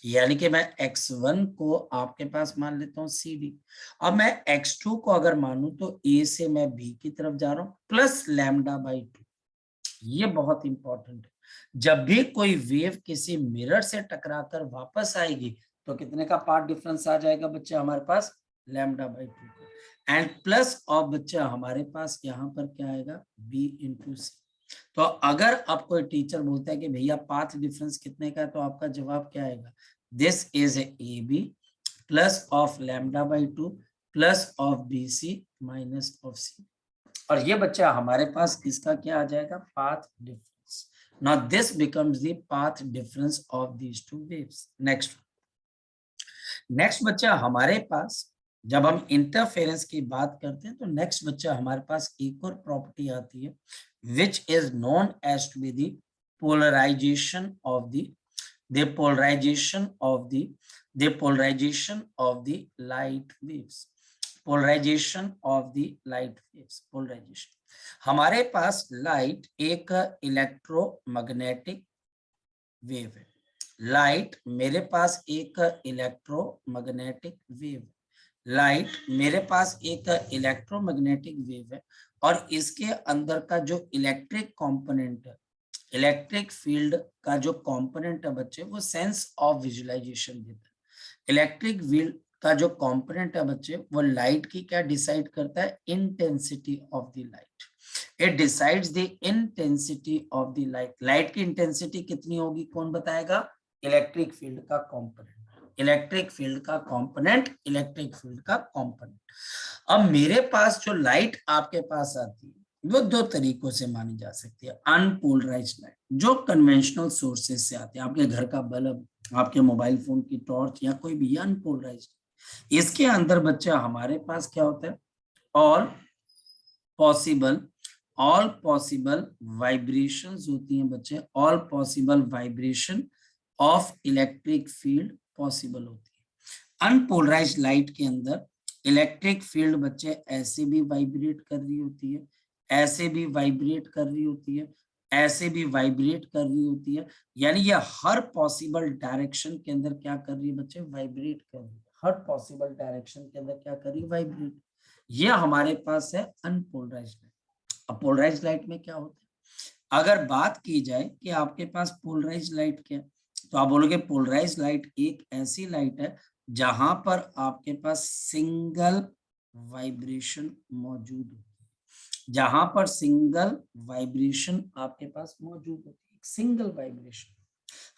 यानी कि मैं x1 को आपके पास मान लेता हूँ सी डी। अब मैं x2 को अगर मानूं तो ए से मैं बी की तरफ जा रहा हूँ प्लस λ/2। ये बहुत इंपॉर्टेंट है। जब भी कोई वेव किसी मिरर से टकराकर वापस आएगी तो कितने का पाथ डिफरेंस आ जाएगा बच्चे हमारे पास, λ/2 एंड प्लस ऑफ बच्चा हमारे पास यहाँ पर क्या आएगा, b इंटू सी। तो अगर अब कोई टीचर बोलता है कि भैया पाथ डिफरेंस कितने का है तो आपका जवाब क्या आएगा, this is A B plus of λ/2 plus of B C minus of C. और ये बच्चा हमारे पास इसका क्या आ जाएगा, path difference. Now this becomes the path difference of these two waves. Next बच्चा हमारे पास जब हम इंटरफेरेंस की बात करते हैं तो नेक्स्ट बच्चा हमारे पास एक और प्रॉपर्टी आती है which is known as to be the polarization of the polarization of the light waves, polarization of the light waves. Polarization हमारे पास लाइट एक इलेक्ट्रोमैग्नेटिक वेव है। लाइट मेरे पास एक इलेक्ट्रोमैग्नेटिक वेव है। लाइट मेरे पास एक इलेक्ट्रोमैग्नेटिक वेव है और इसके अंदर का जो इलेक्ट्रिक कंपोनेंट है, इलेक्ट्रिक फील्ड का जो कंपोनेंट है बच्चे, वो सेंस ऑफ विजुअलाइजेशन देता है। इलेक्ट्रिक फील्ड का जो कंपोनेंट है बच्चे, वो लाइट की क्या डिसाइड करता है, intensity of the light. It decides the intensity of the light. Light की इंटेंसिटी कितनी होगी कौन बताएगा, इलेक्ट्रिक फील्ड का कंपोनेंट। इलेक्ट्रिक फील्ड का कंपोनेंट, इलेक्ट्रिक फील्ड का कंपोनेंट। अब मेरे पास जो लाइट आपके पास आती है वो दो तरीकों से मानी जा सकती है। अनपोलराइज्ड लाइट जो कन्वेंशनल सोर्सेज से आते हैं, आपके घर का बल्ब, आपके मोबाइल फोन की टॉर्च या कोई भी अनपोलराइज्ड। इसके अंदर बच्चा हमारे पास क्या होता है, ऑल पॉसिबल वाइब्रेशंस होती हैं बच्चे। All possible vibration of electric field possible होती है। अनपोलराइज्ड लाइट के अंदर इलेक्ट्रिक फील्ड बच्चे ऐसे भी वाइब्रेट कर रही होती है, ऐसे भी वाइब्रेट कर रही होती है, ऐसे भी वाइब्रेट कर रही होती है। यानी ये हर पॉसिबल डायरेक्शन के अंदर क्या कर रही है बच्चे, वाइब्रेट कर रही है। हर पॉसिबल डायरेक्शन के अंदर क्या कर रही है, वाइब्रेट। ये हमारे पास है अनपोलराइज्ड लाइट। अब पोलराइज्ड लाइट में क्या होता है, अगर बात की जाए कि आपके पास पोलराइज्ड लाइट क्या है, तो आप बोलोगे पोलराइज्ड लाइट एक ऐसी लाइट है जहां पर आपके पास सिंगल वाइब्रेशन मौजूद होती है। जहां पर सिंगल वाइब्रेशन आपके पास मौजूद होती है, सिंगल वाइब्रेशन।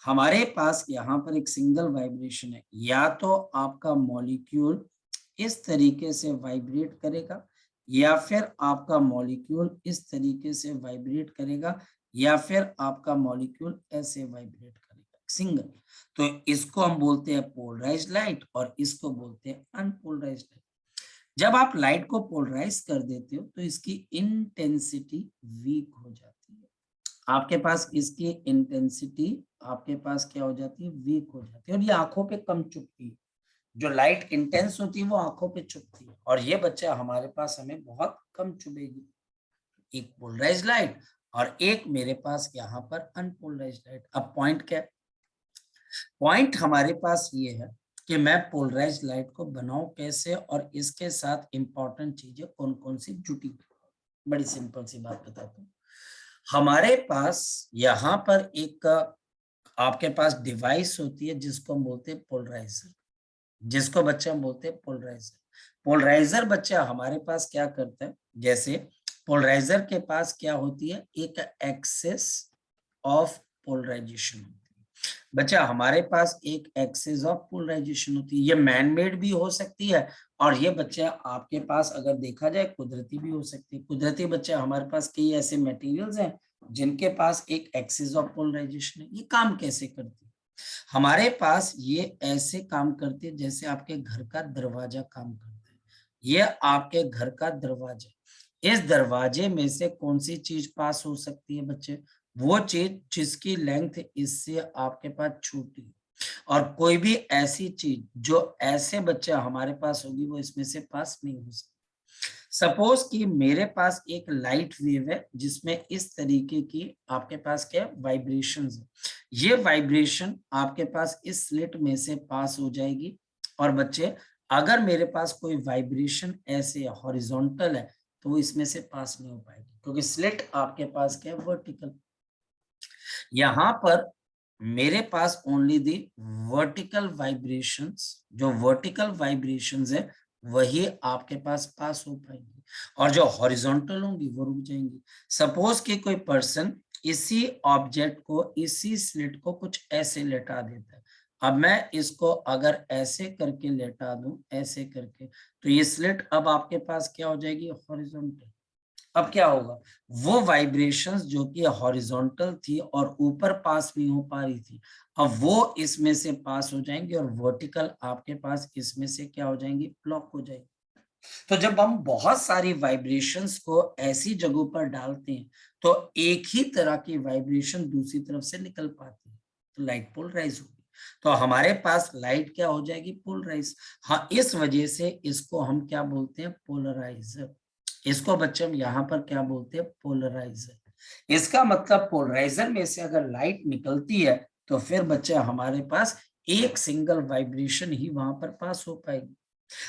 हमारे पास यहाँ पर एक सिंगल वाइब्रेशन है, या तो आपका मॉलिक्यूल इस तरीके से वाइब्रेट करेगा, या फिर आपका मॉलिक्यूल इस तरीके से वाइब्रेट करेगा, या फिर आपका मॉलिक्यूल ऐसे वाइब्रेट करेगा, सिंगल। तो इसको हम बोलते हैं पोलराइज्ड लाइट और इसको बोलते हैं अनपोलराइज्ड लाइट। जब आप लाइट को पोलराइज कर देते हो तो इसकी इंटेंसिटी वीक हो जाती है। आपके पास इसकी इंटेंसिटी आपके पास क्या हो जाती है, वीक हो जाती है, और ये आंखों पे कम चुभती है। जो लाइट इंटेंस होती है वो आंखों पे चुभती है, और ये बच्चा हमारे पास हमें बहुत कम चुभेगी। एक पोलराइज्ड लाइट और एक मेरे पास यहाँ पर अनपोलराइज्ड लाइट। अब पॉइंट क्या है, पॉइंट हमारे पास ये है कि मैं पोलराइज्ड लाइट को बनाऊं कैसे और इसके साथ इंपॉर्टेंट चीजें कौन कौन सी जुटी। बड़ी सिंपल सी बात बताता हूँ। हमारे पास यहाँ पर एक आपके पास डिवाइस होती है जिसको हम बोलते हैं पोलराइजर, जिसको बच्चे हम बोलते हैं पोलराइजर। पोलराइजर बच्चा हमारे पास क्या करता है, जैसे पोलराइजर के पास क्या होती है, एक एक्सेस ऑफ पोलराइजेशन होती है। बच्चा हमारे पास एक एक्सेस ऑफ पोलराइजेशन होती है। ये मैन मेड भी हो सकती है और ये बच्चा आपके पास अगर देखा जाए कुदरती भी हो सकती है। कुदरती बच्चा हमारे पास कई ऐसे मटेरियल्स हैं जिनके पास एक एक्सिस ऑफ पोलराइजेशन है। ये काम कैसे करती है? हमारे पास ये ऐसे काम करती है जैसे आपके घर का दरवाजा काम करता है। ये आपके घर का दरवाजा, इस दरवाजे में से कौन सी चीज पास हो सकती है बच्चे? वो चीज जिसकी लेंथ इससे आपके पास छोटी है। और कोई भी ऐसी चीज जो ऐसे बच्चे हमारे पास होगी वो इसमें से पास नहीं हो सकती। सपोज कि मेरे पास एक लाइट वेव है जिसमें इस तरीके की आपके पास क्या वाइब्रेशंस है। ये वाइब्रेशन आपके पास इस स्लिट में से पास हो जाएगी। और बच्चे अगर मेरे पास कोई वाइब्रेशन ऐसे हॉरिजॉन्टल है तो वो इसमें से पास नहीं हो पाएगी, क्योंकि स्लिट आपके पास क्या है वर्टिकल। यहाँ पर मेरे पास ओनली दी वर्टिकल वाइब्रेशंस, जो वर्टिकल वाइब्रेशंस है वही आपके पास हो पाएंगी, और जो हॉरिजॉन्टल होंगी वो रुक जाएंगी। सपोज कि कोई पर्सन इसी ऑब्जेक्ट को, इसी स्लिट को कुछ ऐसे लेटा देता है। अब मैं इसको अगर ऐसे करके लेटा दूं, ऐसे करके, तो ये स्लिट अब आपके पास क्या हो जाएगी? हॉरिजॉन्टल। अब क्या होगा? वो वाइब्रेशंस जो कि हॉरिजॉन्टल थी और ऊपर पास नहीं हो पा रही थी, अब वो इसमें से पास हो जाएंगी और वर्टिकल आपके पास इसमें से क्या हो जाएंगी? ब्लॉक हो जाएगी। तो जब हम बहुत सारी वाइब्रेशंस को ऐसी जगहों पर डालते हैं तो एक ही तरह की वाइब्रेशन दूसरी तरफ से निकल पाती है, तो लाइट पोलराइज होगी। तो हमारे पास लाइट क्या हो जाएगी? पोलराइज। हाँ, इस वजह से इसको हम क्या बोलते हैं? पोलराइजर। इसको बच्चे हम यहाँ पर क्या बोलते हैं? पोलराइजर। इसका मतलब पोलराइजर में से अगर लाइट निकलती है तो फिर बच्चे हमारे पास एक सिंगल वाइब्रेशन ही वहां पर पास हो पाएगी।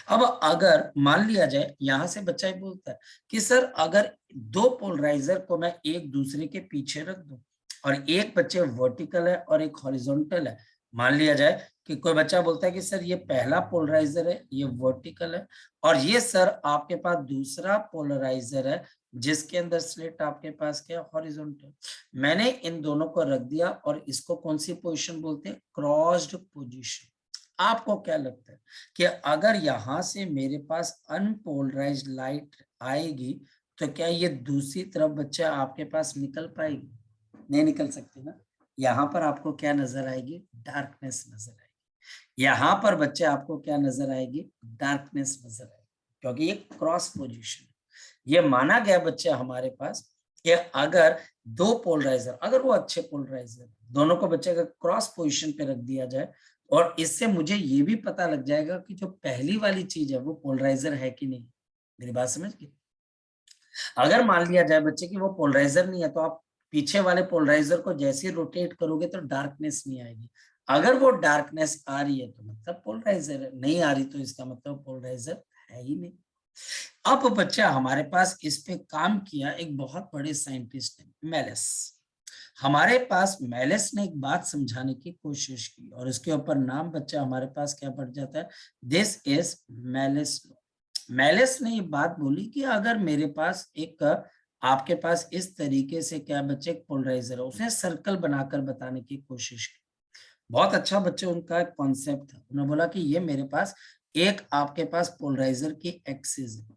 अब अगर मान लिया जाए, यहां से बच्चा ही बोलता है कि सर अगर दो पोलराइजर को मैं एक दूसरे के पीछे रख दूं और एक बच्चे वर्टिकल है और एक हॉरिजॉन्टल है, मान लिया जाए कि कोई बच्चा बोलता है कि सर ये पहला पोलराइजर है, ये वर्टिकल है, और ये सर आपके पास दूसरा पोलराइजर है जिसके अंदर स्लिट आपके पास क्या? हॉरिजॉन्टल। मैंने इन दोनों को रख दिया और इसको कौन सी पोजीशन बोलते हैं? Crossed position. आपको क्या लगता है कि अगर यहां से मेरे पास अनपोलराइज्ड लाइट आएगी तो क्या ये दूसरी तरफ बच्चा आपके पास निकल पाएगी? नहीं निकल सकती ना। यहाँ पर आपको क्या नजर आएगी? डार्कनेस नजर आएगी। यहाँ पर बच्चे आपको क्या नजर आएगी? डार्कनेस नजर आएगी, क्योंकि ये क्रॉस पोजीशन है। ये माना गया बच्चे हमारे पास कि अगर दो पोलराइजर, अगर वो अच्छे पोलराइजर, दोनों को बच्चे अगर क्रॉस पोजीशन पे रख दिया जाए, और इससे मुझे ये भी पता लग जाएगा कि जो पहली वाली चीज है वो पोलराइजर है कि नहीं। मेरी बात समझ गए? अगर मान लिया जाए बच्चे कि वो पोलराइजर नहीं है तो आप पीछे वाले पोलराइजर को जैसे ही रोटेट करोगे तो डार्कनेस नहीं आएगी। अगर वो डार्कनेस आ रही है तो मतलब पोलराइजर है, नहीं आ रही तो इसका मतलब पोलराइजर है ही नहीं। अब बच्चा हमारे पास इस पे काम किया एक बहुत बड़े साइंटिस्ट ने, मेलिस। हमारे पास मेलिस ने एक बात समझाने की कोशिश की और इसके ऊपर नाम बच्चा हमारे पास क्या पड़ जाता है? This is malice law. Malice ने ये बात बोली कि अगर मेरे पास एक आपके पास इस तरीके से क्या बच्चे पोलराइजर है, उसने सर्कल बनाकर बताने की कोशिश की। बहुत अच्छा बच्चे उनका कॉन्सेप्ट था। उन्होंने बोला कि ये मेरे पास एक आपके पास पोलराइजर की एक्सिस है,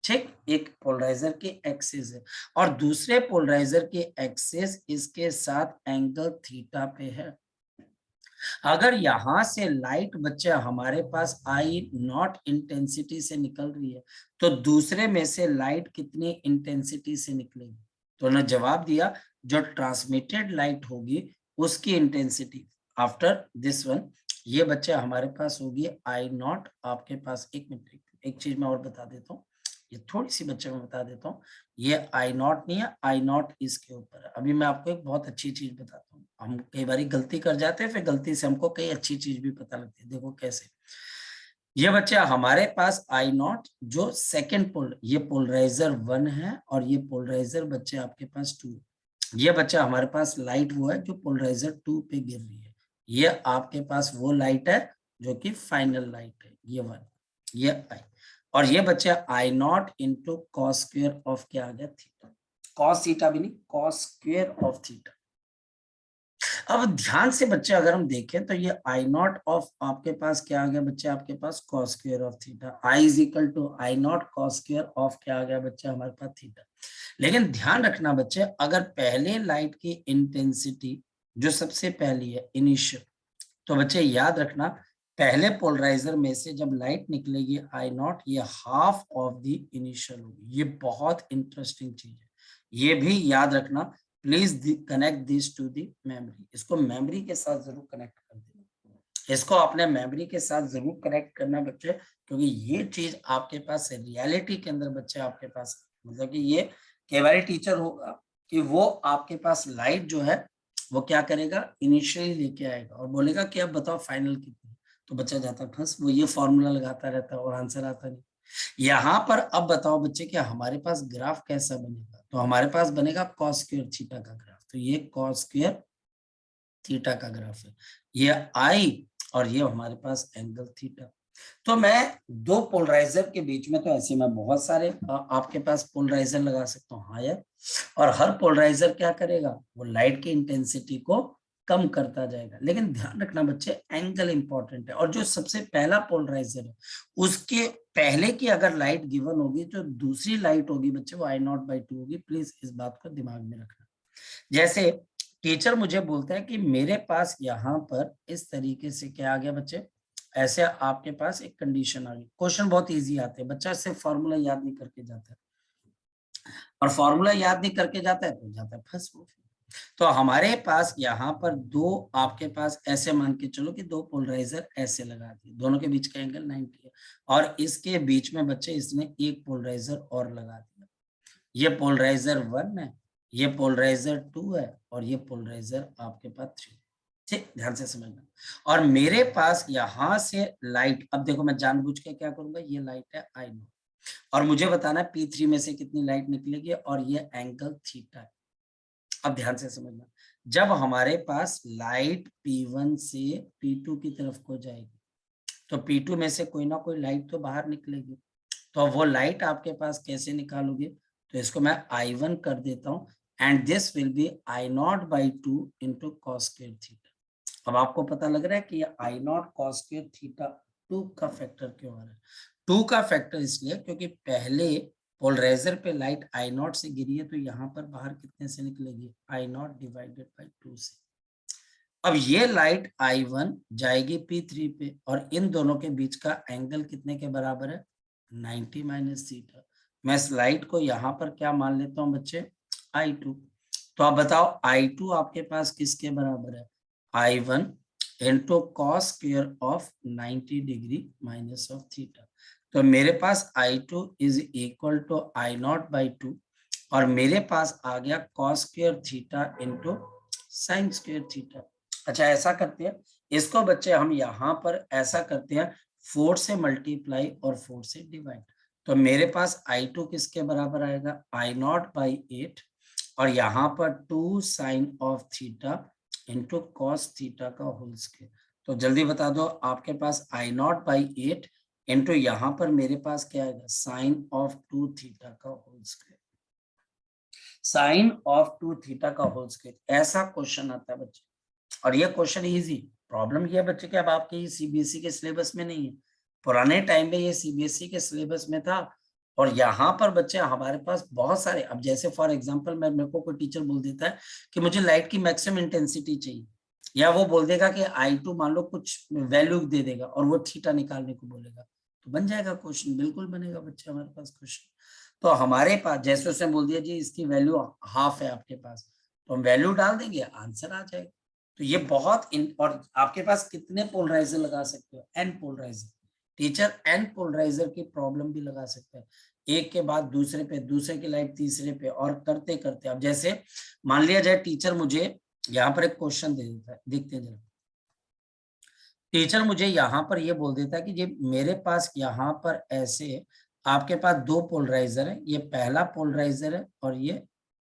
ठीक, एक पोलराइजर की एक्सिस है और दूसरे पोलराइजर की एक्सिस इसके साथ एंगल थीटा पे है। अगर यहां से लाइट बच्चे हमारे पास आई नॉट इंटेंसिटी से निकल रही है तो दूसरे में से लाइट कितनी इंटेंसिटी से निकलेगी? तो उन्होंने जवाब दिया जो ट्रांसमिटेड लाइट होगी उसकी इंटेंसिटी आफ्टर दिस वन, ये बच्चे हमारे पास होगी आई नॉट। आपके पास एक मिनट, एक चीज मैं और बता देता हूँ, ये थोड़ी सी बच्चे में बता देता हूँ। ये आई नॉट नहीं है, आई नॉट इसके ऊपर है। अभी मैं आपको एक बहुत अच्छी चीज बताता हूँ। हम कई बार गलती कर जाते हैं, फिर गलती से हमको कई अच्छी चीज भी पता लगती है। देखो कैसे। ये बच्चा हमारे पास आई नॉट जो सेकेंड पोल, ये पोलराइजर 1 है और ये पोलराइजर बच्चे आपके पास 2 है। ये बच्चा हमारे पास लाइट वो है जो पोलराइजर 2 पे गिर रही है। ये आपके पास वो लाइट है जो कि फाइनल लाइट है, ये 1, ये आई। और ये बच्चा I not into cos square of क्या आ गया? थीटा। कॉस थीटा भी नहीं, कॉस स्क्वेयर ऑफ थीटा। अब ध्यान से बच्चे अगर हम देखें तो ये आई नॉट ऑफ आपके पास क्या आ गया बच्चे, आपके पास cos square of theta, I is equal to I not cos square of क्या आ गया बच्चे हमारे पास थीटा। लेकिन ध्यान रखना बच्चे, अगर पहले लाइट की इंटेंसिटी जो सबसे पहली है इनिशियल, तो बच्चे याद रखना पहले पोलराइजर में से जब लाइट निकलेगी आई नॉट, ये हाफ ऑफ द इनिशियल होगी। ये बहुत इंटरेस्टिंग चीज है, ये भी याद रखना। Please connect this to the memory, इसको मेमोरी के साथ जरूर कनेक्ट कर देना, इसको अपने मेमोरी के साथ जरूर कनेक्ट करना बच्चे, क्योंकि ये चीज आपके पास रियलिटी के अंदर बच्चे आपके पास, मतलब कि ये केवल टीचर होगा कि वो आपके पास लाइट जो है वो क्या करेगा, इनिशियली लेके आएगा और बोलेगा कि अब बताओ फाइनल कितनी, तो बच्चा जाता फंस, वो ये फॉर्मूला लगाता रहता है और आंसर आता नहीं। यहाँ पर अब बताओ बच्चे कि हमारे पास ग्राफ कैसा बनेगा, तो हमारे पास बनेगा कॉस स्क्वायर थीटा का ग्राफ। तो ये कॉस स्क्वायर थीटा का ग्राफ है, ये आई और ये हमारे पास एंगल थीटा। तो मैं दो पोलराइजर के बीच में, तो ऐसे मैं बहुत सारे आपके पास पोलराइजर लगा सकता हूँ, हाँ यार, और हर पोलराइजर क्या करेगा, वो लाइट की इंटेंसिटी को कम करता जाएगा। लेकिन ध्यान रखना बच्चे, एंगल इंपॉर्टेंट है, और जो सबसे पहला पोलराइजर है उसके पहले की अगर लाइट गिवन होगी, जो दूसरी लाइट होगी बच्चे वो आई नॉट बाई टू होगी। प्लीज इस बात को दिमाग में रखना। जैसे टीचर मुझे बोलता है कि मेरे पास यहाँ पर इस तरीके से क्या आ गया बच्चे, ऐसे आपके पास एक कंडीशन आ गई। क्वेश्चन बहुत इजी आते हैं, बच्चा सिर्फ फॉर्मूला याद नहीं करके जाता है, और फॉर्मूला याद नहीं करके जाता है तो जाता है फंस वो। तो हमारे पास यहाँ पर दो, आपके पास ऐसे मान के चलो कि दो पोलराइजर ऐसे लगा दिए, दोनों के बीच का एंगल 90 है, और इसके बीच में बच्चे इसने एक पोलराइजर और लगा दिया। ये पोलराइजर 1 है, ये पोलराइजर 2 है, और ये पोलराइजर आपके पास 3। ठीक, ध्यान से समझना। और मेरे पास यहां से लाइट, अब देखो मैं जानबूझ के क्या करूंगा, ये लाइट है आई नॉट, और मुझे बताना है P3 में से कितनी लाइट निकलेगी, और ये एंगल थीटा है। अब ध्यान से समझना, जब हमारे पास लाइट P1 से P2 की तरफ को जाएगी, तो P2 में से कोई ना कोई लाइट तो बाहर निकलेगी। तो वो लाइट आपके पास कैसे निकालोगे, तो इसको मैं I1 कर देता हूं, and this will be I naught by two into cos square theta. अब आपको पता लग रहा है कि ये I not cos square theta 2 का फैक्टर क्यों आ रहा है। 2 का फैक्टर इसलिए क्योंकि पहले पोलराइजर पे लाइट आई नॉट से गिरी है, तो यहाँ पर बाहर कितने से निकलेगी, आई नॉट डिवाइडेड बाई 2 से। अब ये लाइट I1 जाएगी P3 पे, और इन दोनों के बीच का एंगल कितने के बराबर है, 90 माइनस थीटा। मैं इस लाइट को यहाँ पर क्या मान लेता हूँ बच्चे, I2। तो आप बताओ I2 आपके पास किसके बराबर है, I1 into cos square of 90 degree minus of theta. तो मेरे पास I2 is equal to I naught by two, और मेरे पास आ गया cos square theta into sine square theta. अच्छा ऐसा करते हैं, इसको बच्चे हम यहाँ पर ऐसा करते हैं, 4 से मल्टीप्लाई और 4 से डिवाइड। तो मेरे पास I2 किसके बराबर आएगा, आई नॉट बाई 8, और यहाँ पर 2 sine of theta into cos theta का होल स्क्वायर। तो जल्दी बता दो, आपके पास आई नॉट बाई 8 इंटू यहाँ पर मेरे पास क्या आएगा, साइन ऑफ 2 थीटा का whole square, sine of 2 theta का होल स्क्वायर। ऐसा क्वेश्चन आता है बच्चे, और ये क्वेश्चन इजी। प्रॉब्लम ये है बच्चे कि अब आपके सीबीएसई के सिलेबस में नहीं है, पुराने टाइम में ये सीबीएसई के सिलेबस में था। और यहाँ पर बच्चे हमारे पास बहुत सारे, अब जैसे फॉर एग्जांपल मैं, मेरे को कोई टीचर बोल देता है कि मुझे लाइट की मैक्सिमम इंटेंसिटी चाहिए, या वो बोल देगा कि I2 मान लो कुछ वैल्यू दे देगा और वो थीटा निकालने को बोलेगा, तो बन जाएगा क्वेश्चन, बिल्कुल बनेगा बच्चे हमारे पास क्वेश्चन। तो हमारे पास जैसे उसने बोल दिया जी इसकी वैल्यू हाफ है आपके पास, तो हम वैल्यू डाल देंगे, आंसर आ जाएगा। तो ये बहुत और आपके पास कितने पोलराइजर लगा सकते हो, N polarizer. Teacher N polarizer की प्रॉब्लम भी लगा सकते हैं, एक के बाद दूसरे पे, दूसरे की लाइट तीसरे पे, और करते करते। अब जैसे मान लिया जाए टीचर मुझे यहाँ पर एक क्वेश्चन दे देता है, देखते हैं जरा। टीचर मुझे यहाँ पर ये बोल देता है कि ये मेरे पास यहाँ पर ऐसे आपके पास दो पोलराइजर है, ये पहला पोलराइजर है और ये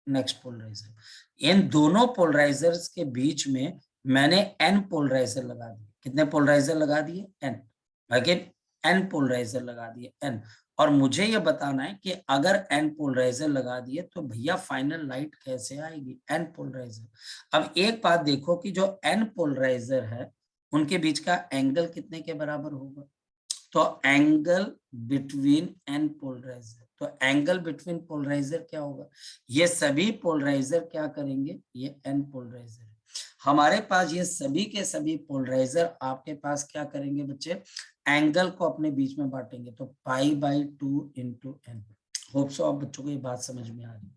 नेक्स्ट पोलराइजर। इन दोनों पोलराइजर्स के बीच में मैंने एन पोलराइजर लगा दिए। कितने पोलराइजर लगा दिए, एन, अगेन एन पोलराइजर लगा दिए, एन। और मुझे ये बताना है कि अगर एन पोलराइजर लगा दिए तो भैया फाइनल लाइट कैसे आएगी, एन पोलराइजर। अब एक बात देखो कि जो एन पोलराइजर है उनके बीच का एंगल कितने के बराबर होगा, तो एंगल बिटवीन एन पोलराइजर, तो एंगल बिटवीन पोलराइजर क्या होगा, ये सभी पोलराइजर क्या करेंगे, ये एन पोलराइजर है। हमारे पास ये सभी के सभी पोलराइजर आपके पास क्या करेंगे बच्चे, एंगल को अपने बीच में बांटेंगे, तो π/2 इंटू एन। होप सो आप बच्चों को ये बात समझ में आ रही है।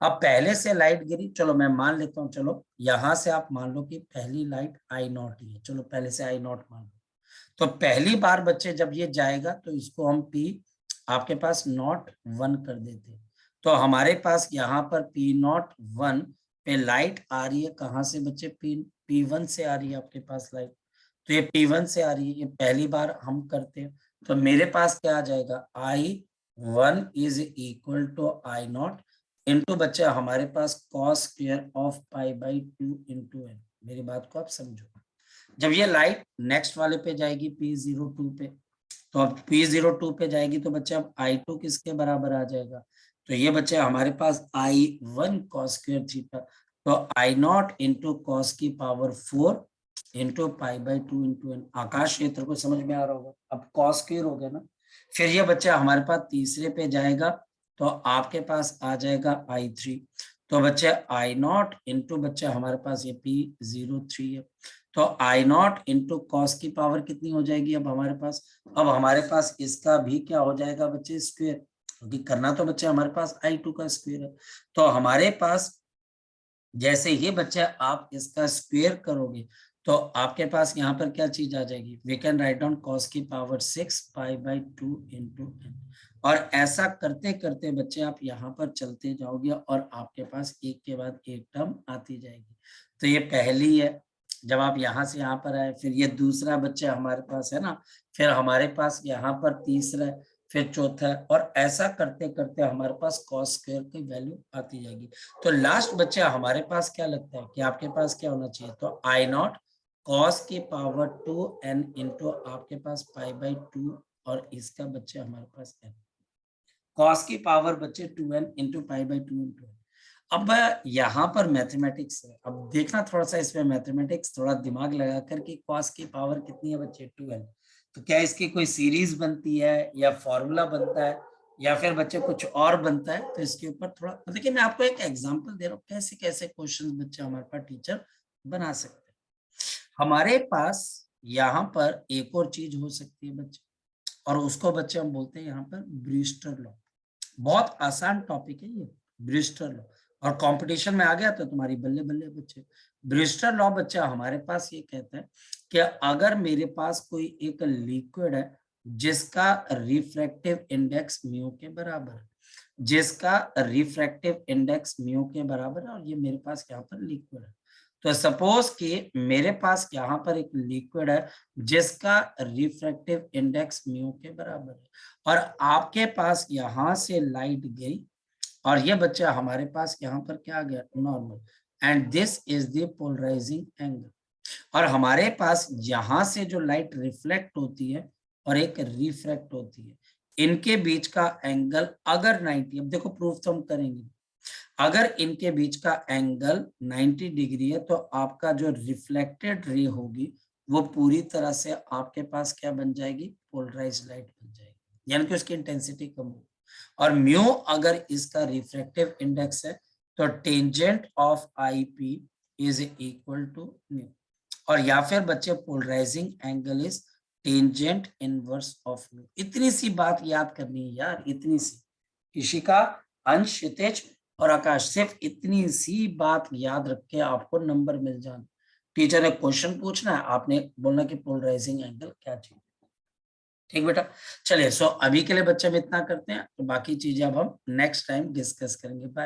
अब पहले से लाइट गिरी, चलो मैं मान लेता हूँ, चलो यहां से आप मान लो कि पहली लाइट I0 ही है, चलो पहले से I0 मान लो। तो पहली बार बच्चे जब ये जाएगा तो इसको हम P आपके पास नॉट 1 कर देते, तो हमारे पास यहाँ पर P0 1 पे लाइट आ रही है, कहाँ से बच्चे, P1 से आ रही है आपके पास लाइट, तो ये P1 से आ रही है, ये पहली बार हम करते हैं, तो मेरे पास क्या आ जाएगा, I1 is equal to I0 into बच्चे हमारे पास cos square of π/2 into n. मेरी बात को आप समझो, जब ये लाइट नेक्स्ट वाले पे जाएगी P02 पे, तो अब P02 पे जाएगी तो बच्चे अब I2 किसके बराबर आ जाएगा, तो ये बच्चे हमारे पास I1 cos स्क्वायर थीटा, तो I0 इंटू कॉस की पावर 4 इंटू π/2 इंटू एन। आकाश क्षेत्र को समझ में आ रहा होगा, अब कॉस स्क्वायर हो गया ना। फिर ये बच्चा हमारे पास तीसरे पे जाएगा तो आपके पास आ जाएगा I3, तो बच्चे I0 इंटू बच्चा हमारे पास ये P03 है, तो I0 इंटू कॉस की पावर कितनी हो जाएगी अब हमारे पास, अब हमारे पास इसका भी क्या हो जाएगा बच्चे स्क्वायर, क्योंकि करना तो बच्चे हमारे पास I2 का स्क्वायर है, तो हमारे पास जैसे ही बच्चे आप इसका स्क्वायर करोगे तो आपके पास यहाँ पर क्या चीज आ जाएगी, we can write down cos की पावर 6 π/2 इंटू एन। और ऐसा करते करते बच्चे आप यहाँ पर चलते जाओगे और आपके पास एक के बाद एक टर्म आती जाएगी। तो ये पहली है, जब आप यहाँ से यहाँ पर आए, फिर ये दूसरा बच्चे हमारे पास है ना, फिर हमारे पास यहाँ पर तीसरा है, फिर चौथा है, और ऐसा करते करते हमारे पास कॉस स्क्वायर की वैल्यू आती जाएगी। तो लास्ट बच्चे हमारे पास क्या लगता है कि आपके पास क्या होना चाहिए, तो I0 cos की पावर 2n इंटू आपके पास π/2 और इसका बच्चे हमारे पास n, cos की पावर बच्चे 2n इंटू π/2 इंटू n। अब यहाँ पर मैथमेटिक्स है, अब देखना थोड़ा सा इसमें मैथमेटिक्स, थोड़ा दिमाग लगा कर कि cos की पावर कितनी है बच्चे 2n, तो क्या इसकी कोई सीरीज बनती है या फॉर्मूला बनता है या फिर बच्चे कुछ और बनता है, तो इसके ऊपर थोड़ा देखिए, मैं आपको एक एग्जांपल दे रहा हूँ कैसे कैसे क्वेश्चंस बच्चे हमारे पास टीचर बना सकते हैं। हमारे पास यहाँ पर एक और चीज हो सकती है बच्चे, और उसको बच्चे हम बोलते हैं यहाँ पर ब्रीस्टर लॉ। बहुत आसान टॉपिक है ये ब्रीस्टर लॉ, और कंपटीशन में आ गया तो तुम्हारी बल्ले बल्ले बच्चे। ब्रीस्टर लॉ बच्चा हमारे पास ये कहता है कि अगर मेरे पास कोई एक लिक्विड है जिसका रिफ्रैक्टिव इंडेक्स म्यू के बराबर है, जिसका रिफ्रैक्टिव इंडेक्स म्यू के बराबर है, और ये मेरे पास यहाँ पर लिक्विड है, तो सपोज कि मेरे पास यहाँ पर एक लिक्विड है जिसका रिफ्रैक्टिव इंडेक्स म्यू के बराबर है, और आपके पास यहाँ से लाइट गई और ये बच्चा हमारे पास यहाँ पर क्या आ गया, normal, and this is the polarizing angle. और हमारे पास यहाँ से जो लाइट रिफ्लेक्ट होती है और एक रिफ्रैक्ट होती है, इनके बीच का एंगल अगर 90, अब देखो प्रूफ तो हम करेंगे, अगर इनके बीच का एंगल 90 डिग्री है तो आपका जो रिफ्लेक्टेड रे होगी वो पूरी तरह से आपके पास क्या बन जाएगी, पोलराइज्ड लाइट बन जाएगी, यानी कि उसकी इंटेंसिटी कम होगी। और म्यू अगर इसका रिफ्रैक्टिव इंडेक्स है तो tangent of I P is equal to mu, और या फिर बच्चे polarizing angle is tangent inverse of mu. इतनी सी बात याद करनी है यार, इतनी सी। इशिका, अंश, क्षितिज और आकाश, सिर्फ इतनी सी बात याद रख के आपको नंबर मिल जाना। टीचर ने क्वेश्चन पूछना है, आपने बोलना कि पोलराइजिंग एंगल क्या चीज। ठीक बेटा, चलिए सो अभी के लिए बच्चे हम इतना करते हैं, तो बाकी चीजें अब हम नेक्स्ट टाइम डिस्कस करेंगे। बाय।